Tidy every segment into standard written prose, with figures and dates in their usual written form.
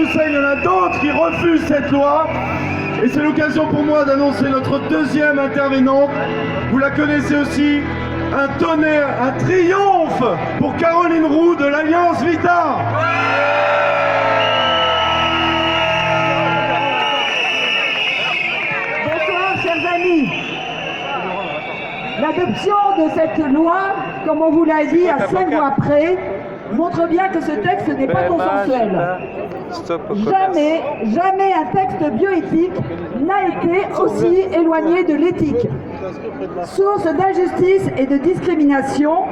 tout ça, il y en a d'autres qui refusent cette loi. Et c'est l'occasion pour moi d'annoncer notre deuxième intervenante. Vous la connaissez aussi, un tonnerre, un triomphe pour Caroline Roux de l'Alliance Vita. Bonsoir chers amis. L'adoption de cette loi, comme on vous l'a dit, à 5 mois près, montre bien que ce texte n'est pas consensuel. Jamais un texte bioéthique n'a été aussi éloigné de l'éthique. Source d'injustice et de discrimination,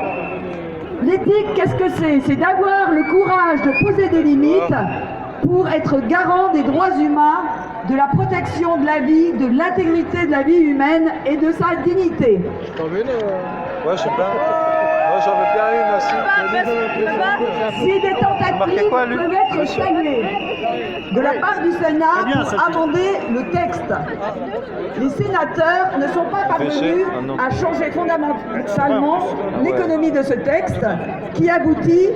l'éthique, qu'est-ce que c'est? C'est d'avoir le courage de poser des limites pour être garant des droits humains, de la protection de la vie, de l'intégrité de la vie humaine et de sa dignité. Ouais, je sais pas. Moi, j'en veux bien une aussi. Si des tentatives peuvent être saluées de la part du Sénat pour amender le texte, les sénateurs ne sont pas parvenus à changer fondamentalement l'économie de ce texte qui aboutit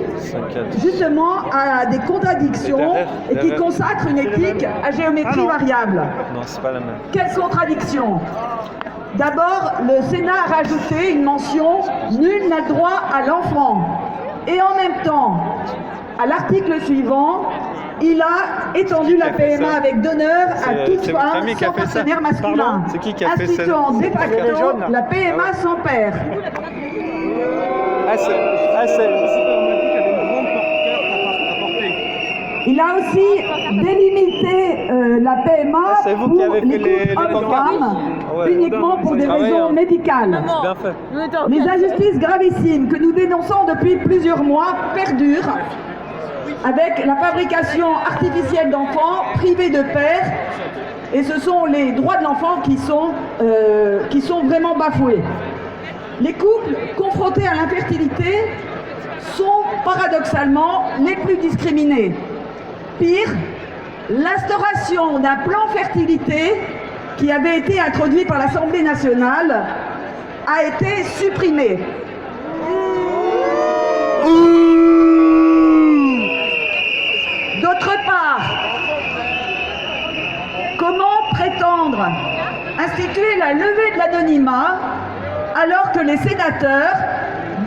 justement à des contradictions et qui consacre une éthique à géométrie variable. Non, c'est pas la même. Quelle contradiction! D'abord, le Sénat a rajouté une mention « Nul n'a droit à l'enfant ». Et en même temps, à l'article suivant, il a étendu la PMA avec donneur à toute femme sans partenaire masculin, instituant de facto la PMA sans père. Il a aussi délimité la PMA pour les couples hommes-femmes uniquement pour des raisons médicales. Les injustices gravissimes que nous dénonçons depuis plusieurs mois perdurent avec la fabrication artificielle d'enfants privés de père, et ce sont les droits de l'enfant qui sont vraiment bafoués. Les couples confrontés à l'infertilité sont paradoxalement les plus discriminés. Pire, l'instauration d'un plan fertilité qui avait été introduit par l'Assemblée nationale a été supprimée. D'autre part, comment prétendre instituer la levée de l'anonymat alors que les sénateurs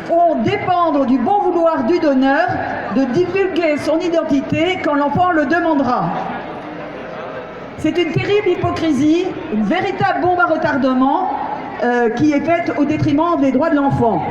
font dépendre du bon vouloir du donneur de divulguer son identité quand l'enfant le demandera? C'est une terrible hypocrisie, une véritable bombe à retardement qui est faite au détriment des droits de l'enfant.